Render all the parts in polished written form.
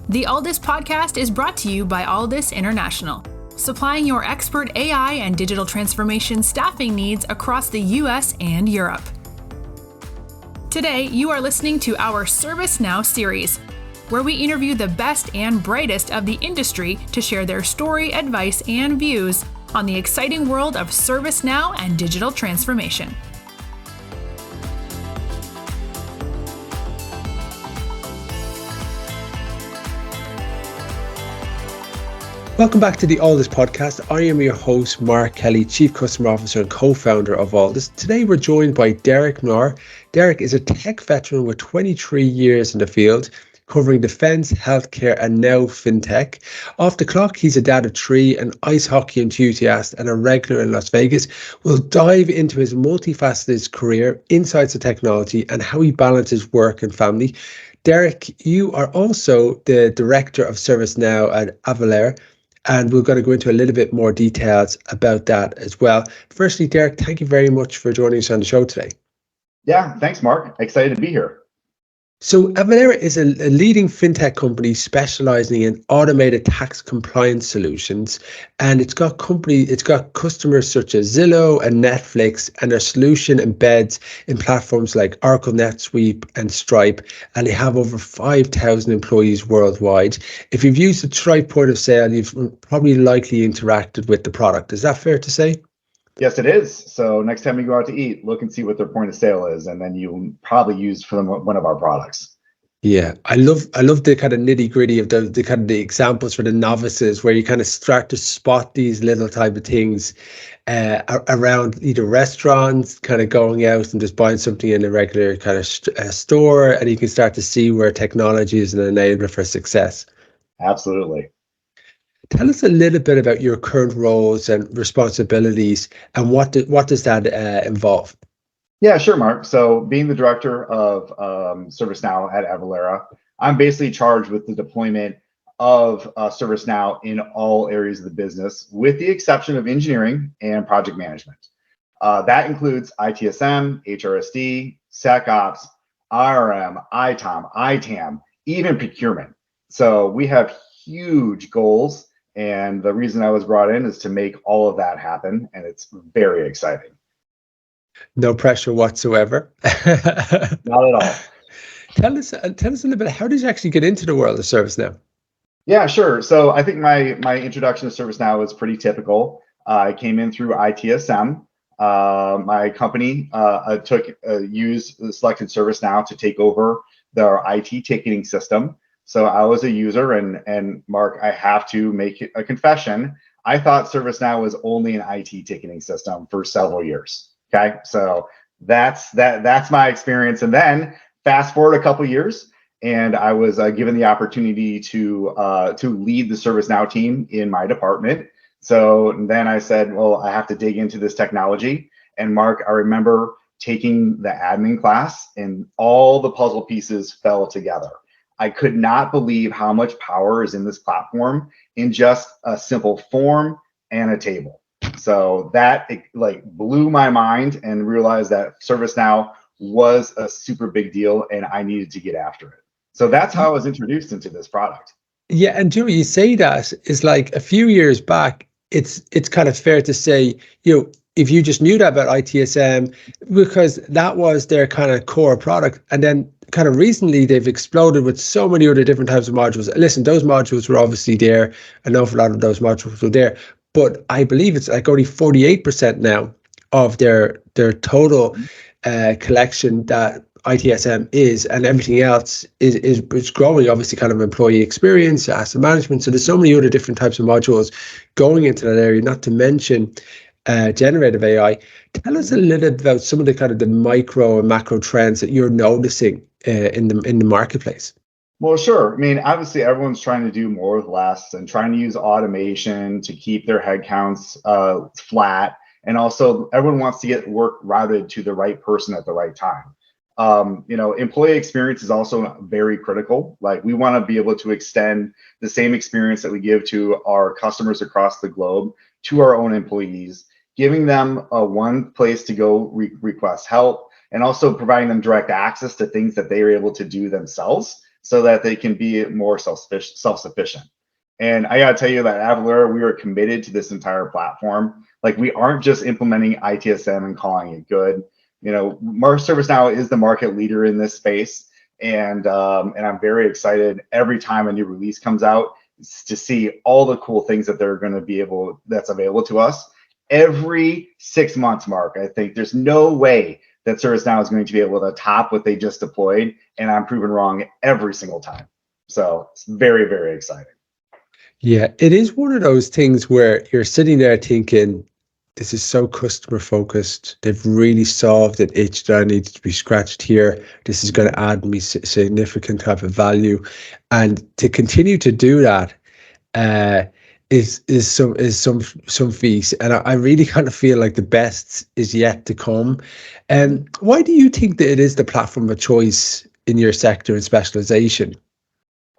The Aldis podcast is brought to you by Aldis International, supplying your expert AI and digital transformation staffing needs across the US and Europe. Today, you are listening to our ServiceNow series, where we interview the best and brightest of the industry to share their story, advice, and views on the exciting world of ServiceNow and digital transformation. Welcome back to the Aldis podcast. I am your host, Mark Kelly, Chief Customer Officer and co-founder of Aldis. Today we're joined by Derek Nohr. Derek is a tech veteran with 23 years in the field, covering defense, healthcare, and now fintech. Off the clock, he's a dad of three, an ice hockey enthusiast, and a regular in Las Vegas. We'll dive into his multifaceted career, insights of technology, and how he balances work and family. Derek, you are also the director of ServiceNow at Avalara, and we're going to go into a little bit more details about that as well. Firstly, Derek, thank you very much for joining us on the show today. Yeah, thanks, Mark. Excited to be here. So Avalara is a leading fintech company specializing in automated tax compliance solutions, and it's got customers such as Zillow and Netflix, and their solution embeds in platforms like Oracle, NetSuite, and Stripe, and they have over 5,000 employees worldwide. If you've used the Stripe point of sale, you've probably likely interacted with the product. Is that fair to say? Yes, it is. So next time you go out to eat, look and see what their point of sale is, and then you'll probably use for them one of our products. Yeah, I love the kind of nitty gritty of the kind of the examples for the novices, where you kind of start to spot these little type of things around either restaurants, kind of going out and just buying something in a regular kind of store, and you can start to see where technology is an enabler for success. Absolutely. Tell us a little bit about your current roles and responsibilities, and what does that involve? Yeah, sure, Mark. So being the director of ServiceNow at Avalara, I'm basically charged with the deployment of ServiceNow in all areas of the business, with the exception of engineering and project management. That includes ITSM, HRSD, SecOps, IRM, ITOM, ITAM, even procurement. So we have huge goals. And the reason I was brought in is to make all of that happen. And it's very exciting. No pressure whatsoever. Not at all. Tell us a little bit, how did you actually get into the world of ServiceNow? Yeah, sure. So I think my introduction to ServiceNow was pretty typical. I came in through ITSM. My company selected ServiceNow to take over their IT ticketing system. So I was a user, and Mark, I have to make a confession. I thought ServiceNow was only an IT ticketing system for several years. Okay, so that's my experience. And then fast forward a couple of years, and I was given the opportunity to lead the ServiceNow team in my department. So then I said, well, I have to dig into this technology. And Mark, I remember taking the admin class, and all the puzzle pieces fell together. I could not believe how much power is in this platform in just a simple form and a table. So that blew my mind, and realized that ServiceNow was a super big deal and I needed to get after it. So that's how I was introduced into this product. Yeah, and you say that is like a few years back, it's kind of fair to say, if you just knew that about ITSM, because that was their kind of core product, and then kind of recently they've exploded with so many other different types of modules. Listen, those modules were obviously there, an awful lot of those modules were there, but I believe it's like only 48% now of their total collection that ITSM is, and everything else is growing. Obviously, kind of employee experience, asset management. So there's so many other different types of modules going into that area, not to mention generative AI. Tell us a little bit about some of the kind of the micro and macro trends that you're noticing in the marketplace. Well, sure. I mean, obviously, everyone's trying to do more with less and trying to use automation to keep their headcounts flat. And also, everyone wants to get work routed to the right person at the right time. Employee experience is also very critical. Like, we want to be able to extend the same experience that we give to our customers across the globe to our own employees, giving them one place to go request help, and also providing them direct access to things that they are able to do themselves. so that they can be more self-sufficient. And I got to tell you that at Avalara, we are committed to this entire platform. Like, we aren't just implementing ITSM and calling it good. You know, ServiceNow is the market leader in this space, and I'm very excited every time a new release comes out to see all the cool things that they're going to be that's available to us. Every 6 months, Mark, I think there's no way that ServiceNow is going to be able to top what they just deployed, and I'm proven wrong every single time. So it's very, very exciting. Yeah, it is one of those things where you're sitting there thinking, this is so customer focused. They've really solved an itch that needs to be scratched here. This is going to add me significant type of value, and to continue to do that is some feast. And I really kind of feel like the best is yet to come. And why do you think that it is the platform of choice in your sector and specialization?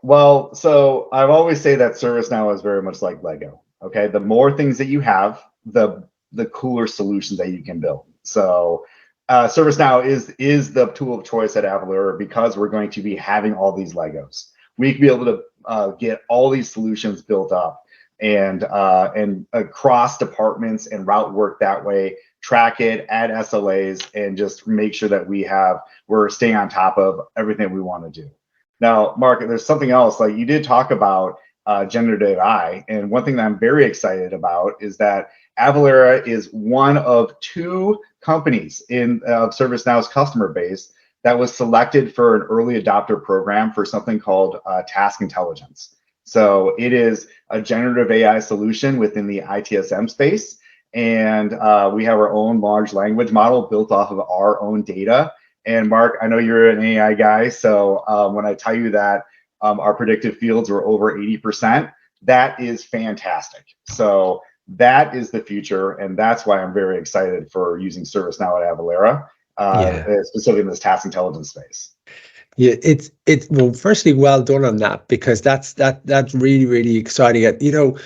Well, so I've always say that ServiceNow is very much like Lego. Okay, the more things that you have, the cooler solutions that you can build. So ServiceNow is the tool of choice at Avalara because we're going to be having all these Legos. We can be able to get all these solutions built up and across departments and route work that way, track it, add SLAs, and just make sure that we're staying on top of everything we want to do. Now, Mark, there's something else. Like, you did talk about generative AI, and one thing that I'm very excited about is that Avalara is one of 2 companies in ServiceNow's customer base that was selected for an early adopter program for something called task intelligence. So it is a generative AI solution within the ITSM space, and we have our own large language model built off of our own data. And Mark, I know you're an AI guy, so when I tell you that our predictive fields were over 80%, that is fantastic. So that is the future, and that's why I'm very excited for using ServiceNow at Avalara, specifically in this task intelligence space. Yeah, it's well, firstly, well done on that, because that's really, really exciting. You know,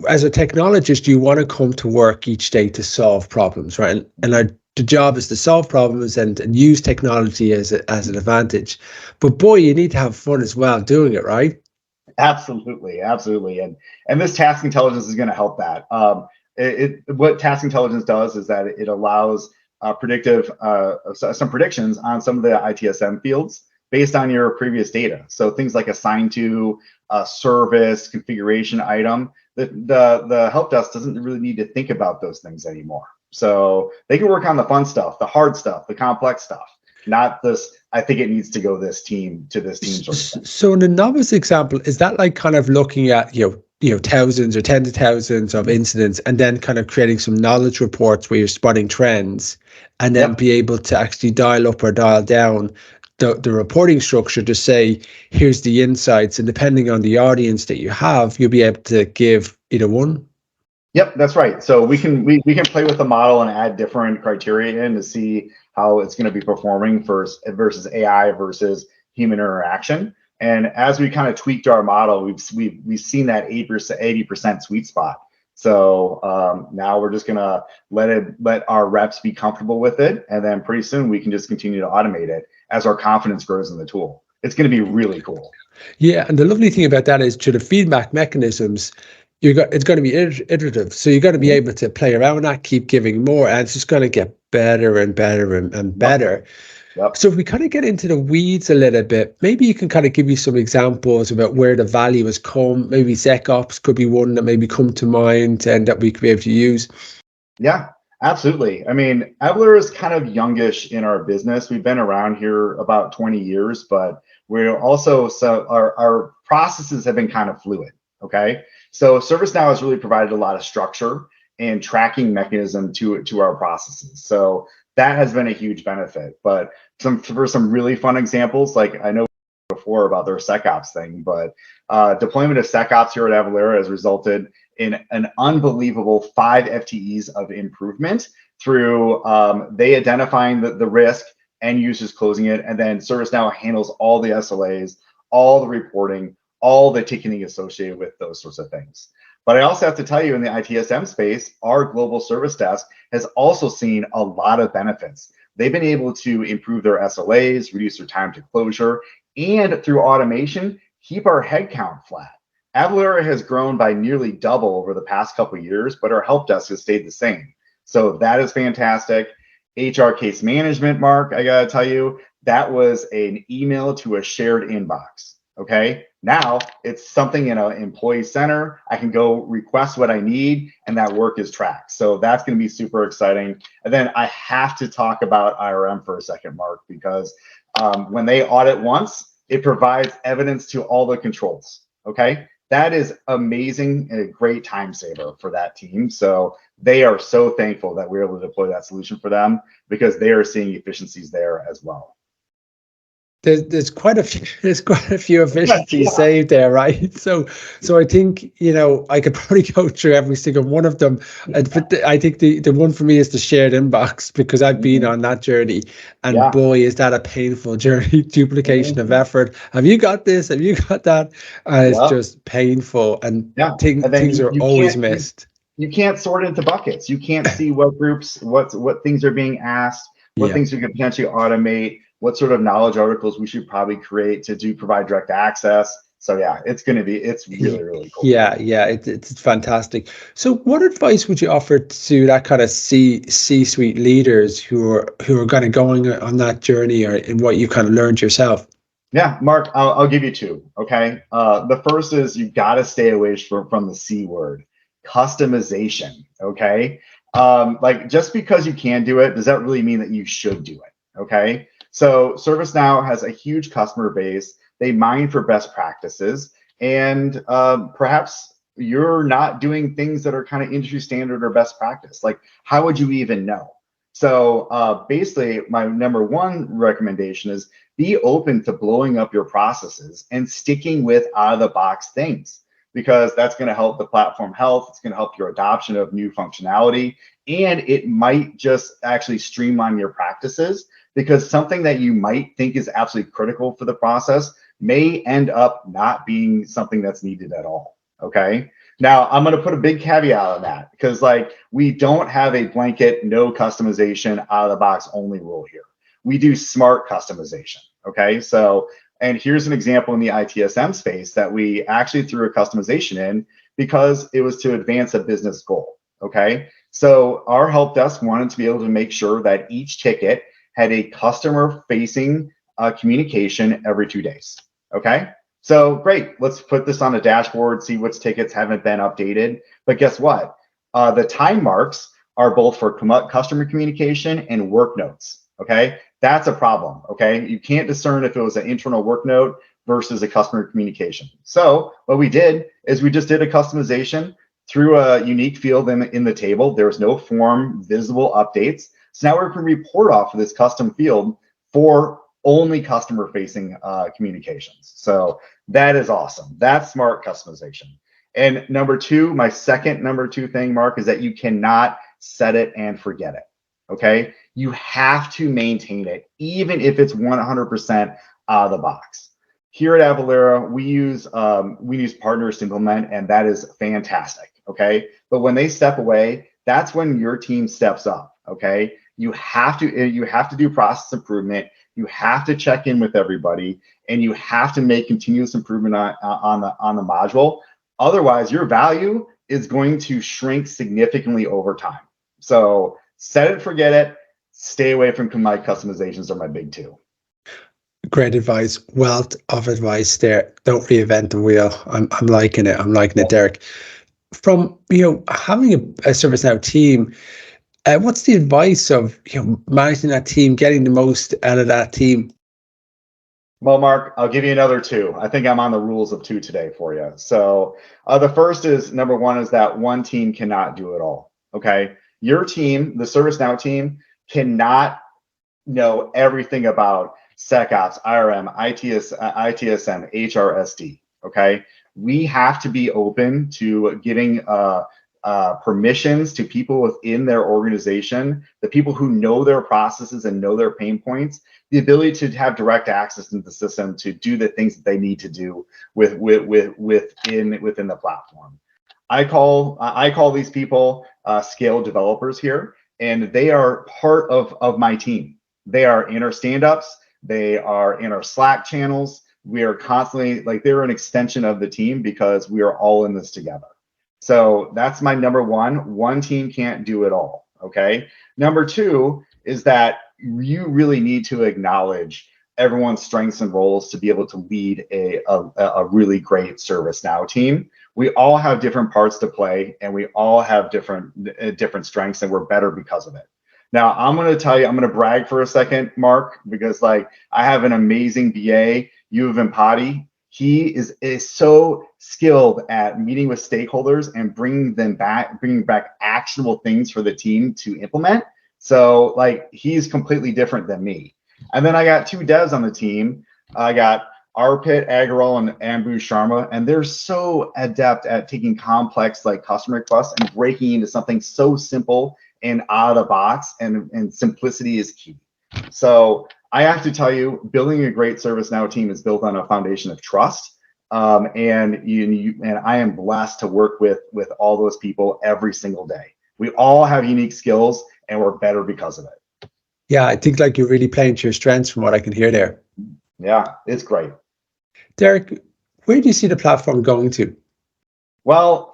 as a technologist, you want to come to work each day to solve problems, right? And the job is to solve problems and use technology as an advantage. But boy, you need to have fun as well doing it, right? Absolutely, absolutely. And this task intelligence is going to help that. What task intelligence does is that it allows some predictions on some of the ITSM fields based on your previous data. So things like assigned to, service, configuration item. The help desk doesn't really need to think about those things anymore. So they can work on the fun stuff, the hard stuff, the complex stuff, not this, I think it needs to go this team to this team. Sort of. So in a novice example, is that like kind of looking at, thousands or tens of thousands of incidents, and then kind of creating some knowledge reports where you're spotting trends, and then be able to actually dial up or dial down the reporting structure to say, here's the insights, and depending on the audience that you have, you'll be able to give either one? Yep, that's right. So we can play with the model and add different criteria in to see how it's going to be performing versus AI versus human interaction. And as we kind of tweaked our model, we've seen that 80% sweet spot. So now we're just gonna let our reps be comfortable with it, and then pretty soon we can just continue to automate it as our confidence grows in the tool. It's going to be really cool. Yeah, and the lovely thing about that is, to the feedback mechanisms, it's going to be iterative. So you're going to be able to play around with that, keep giving more, and it's just going to get better and better and better. Yep. So if we kind of get into the weeds a little bit, maybe you can kind of give me some examples about where the value has come. Maybe SecOps could be one that maybe come to mind and that we could be able to use. Yeah, absolutely. I mean, Avalara is kind of youngish in our business. We've been around here about 20 years, but we're also, our processes have been kind of fluid. Okay. So ServiceNow has really provided a lot of structure and tracking mechanism to our processes. So that has been a huge benefit. But for some really fun examples, like I know before about their SecOps thing, but deployment of SecOps here at Avalara has resulted in an unbelievable 5 FTEs of improvement through they identifying the risk, end users closing it, and then ServiceNow handles all the SLAs, all the reporting, all the ticketing associated with those sorts of things. But I also have to tell you, in the ITSM space, our global service desk has also seen a lot of benefits. They've been able to improve their SLAs, reduce their time to closure, and through automation, keep our headcount flat. Avalara has grown by nearly double over the past couple of years, but our help desk has stayed the same. So that is fantastic. HR case management, Mark, I gotta tell you, that was an email to a shared inbox. Okay, now it's something in an employee center. I can go request what I need, and that work is tracked. So that's going to be super exciting. And then I have to talk about IRM for a second, Mark, because when they audit once, it provides evidence to all the controls. Okay, that is amazing and a great time saver for that team. So they are so thankful that we're able to deploy that solution for them because they are seeing efficiencies there as well. There's quite a few efficiencies saved there, right? So I think, you know, I could probably go through every single one of them. But I think the one for me is the shared inbox, because I've been on that journey, and boy, is that a painful journey. Duplication of effort. Have you got this? Have you got that? It's just painful, and things are always missed. You can't sort into buckets. You can't see what groups, what things are being asked, what things we could potentially automate, what sort of knowledge articles we should probably create to provide direct access. So yeah, it's really, really cool. Yeah, it's fantastic. So what advice would you offer to that kind of C-suite leaders who are kind of going on that journey, or in what you kind of learned yourself? Yeah, Mark, I'll give you two. Okay. The first is you got to stay away from the C word, customization. Okay. Like, just because you can do it, does that really mean that you should do it? Okay. So ServiceNow has a huge customer base. They mine for best practices, and perhaps you're not doing things that are kind of industry standard or best practice. Like, how would you even know? So basically, my number one recommendation is be open to blowing up your processes and sticking with out-of-the-box things, because that's going to help the platform health. It's going to help your adoption of new functionality, and it might just actually streamline your practices, because something that you might think is absolutely critical for the process may end up not being something that's needed at all. Okay. Now I'm going to put a big caveat on that, because like, we don't have a blanket no customization out of the box only rule here. We do smart customization. Okay. So, and here's an example in the ITSM space that we actually threw a customization in because it was to advance a business goal. Okay. So our help desk wanted to be able to make sure that each ticket had a customer facing communication every 2 days. Okay. So great. Let's put this on a dashboard, see which tickets haven't been updated. But guess what? The time marks are both for customer communication and work notes. Okay. That's a problem. Okay. You can't discern if it was an internal work note versus a customer communication. So what we did is we just did a customization through a unique field in the table. There was no form visible updates. So now we can report off of this custom field for only customer facing communications. So that is awesome. That's smart customization. And number two, my second number two thing, Mark, is that you cannot set it and forget it. Okay. You have to maintain it, even if it's 100% out of the box. Here at Avalara, we use partners to implement, and that is fantastic. Okay. But when they step away, that's when your team steps up. Okay. You have to do process improvement. You have to check in with everybody, and you have to make continuous improvement on the module. Otherwise, your value is going to shrink significantly over time. So set it, forget it. Stay away from my customizations are my big two. Great advice. Wealth of advice there. Don't reinvent the wheel. I'm liking it. I'm liking it, Derek. From having a ServiceNow team, what's the advice of managing that team, getting the most out of that team? Well, Mark, I'll give you another two. I think I'm on the rules of two today for you. So the first is, number one, is that one team cannot do it all. Okay. Your team, the ServiceNow team, cannot know everything about SecOps, IRM, ITSM, HRSD. Okay. We have to be open to giving permissions to people within their organization, the people who know their processes and know their pain points, the ability to have direct access into the system to do the things that they need to do within the platform. I call these people scale developers here, and they are part of my team. They are in our stand-ups. They are in our Slack channels. We are constantly like, they're an extension of the team because we are all in this together. So that's my number one. One team can't do it all. Okay. Number two is that you really need to acknowledge everyone's strengths and roles to be able to lead a really great ServiceNow team. We all have different parts to play, and we all have different strengths, and we're better because of it. Now, I'm going to tell you, I'm going to brag for a second, Mark, because like I have an amazing BA, Padi. He is so skilled at meeting with stakeholders and bringing back actionable things for the team to implement. So like he's completely different than me. And then I got two devs on the team. I got Arpit Agarwal and Ambu Sharma, and they're so adept at taking complex like customer requests and breaking into something so simple and out of the box, and simplicity is key. So I have to tell you, building a great ServiceNow team is built on a foundation of trust. And I am blessed to work with all those people every single day. We all have unique skills, and we're better because of it. Yeah, I think like you're really playing to your strengths from what I can hear there. Yeah, it's great. Derek, where do you see the platform going to? Well,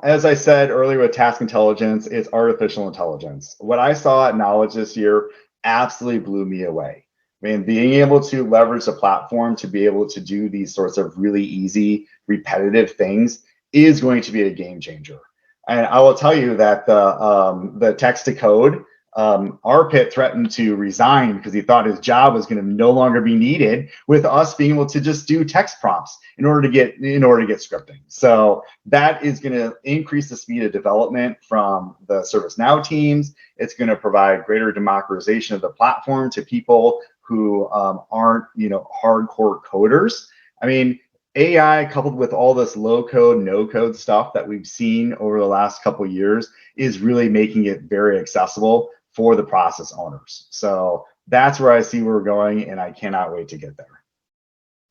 as I said earlier with task intelligence, it's artificial intelligence. What I saw at Knowledge this year absolutely blew me away. I mean, being able to leverage the platform to be able to do these sorts of really easy, repetitive things is going to be a game changer. And I will tell you that the text to code, Arpit threatened to resign because he thought his job was going to no longer be needed, with us being able to just do text prompts in order to get scripting. So that is going to increase the speed of development from the ServiceNow teams. It's going to provide greater democratization of the platform to people who aren't hardcore coders. I mean, AI coupled with all this low code, no code stuff that we've seen over the last couple of years is really making it very accessible for the process owners. So that's where I see we're going, and I cannot wait to get there.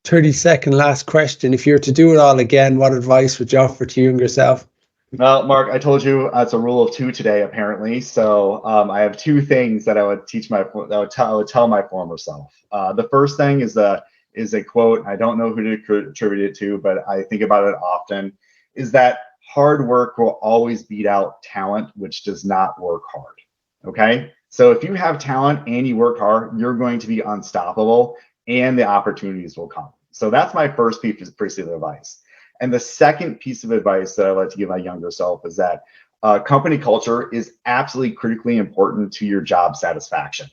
30-second last question. If you were to do it all again, what advice would you offer to you and yourself? Well, Mark, I told you it's a rule of two today, apparently. So I have two things that I would tell my former self. The first thing is a quote. I don't know who to attribute it to, but I think about it often, is that hard work will always beat out talent, which does not work hard. Okay. So if you have talent and you work hard, you're going to be unstoppable, and the opportunities will come. So that's my first piece of advice. And the second piece of advice that I'd like to give my younger self is that company culture is absolutely critically important to your job satisfaction.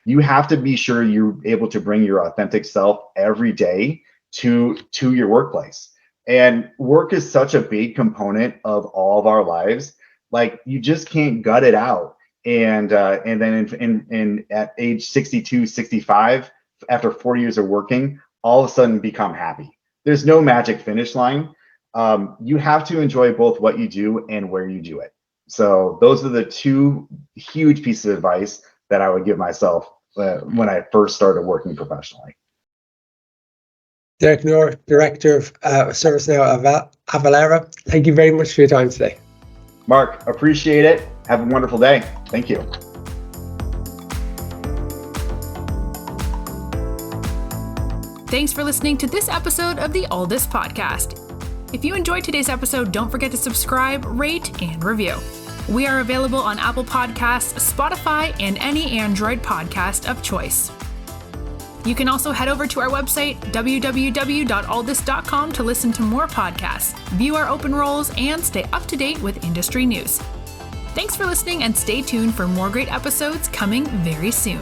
You have to be sure you're able to bring your authentic self every day to your workplace. And work is such a big component of all of our lives. Like, you just can't gut it out. And then at age 62, 65, after 4 years of working, all of a sudden become happy. There's no magic finish line. You have to enjoy both what you do and where you do it. So those are the two huge pieces of advice that I would give myself when I first started working professionally. Derek Nohr, Director of ServiceNow Avalara, thank you very much for your time today. Mark, appreciate it. Have a wonderful day. Thank you. Thanks for listening to this episode of the All This Podcast. If you enjoyed today's episode, don't forget to subscribe, rate, and review. We are available on Apple Podcasts, Spotify, and any Android podcast of choice. You can also head over to our website, www.allthis.com, to listen to more podcasts, view our open roles, and stay up to date with industry news. Thanks for listening, and stay tuned for more great episodes coming very soon.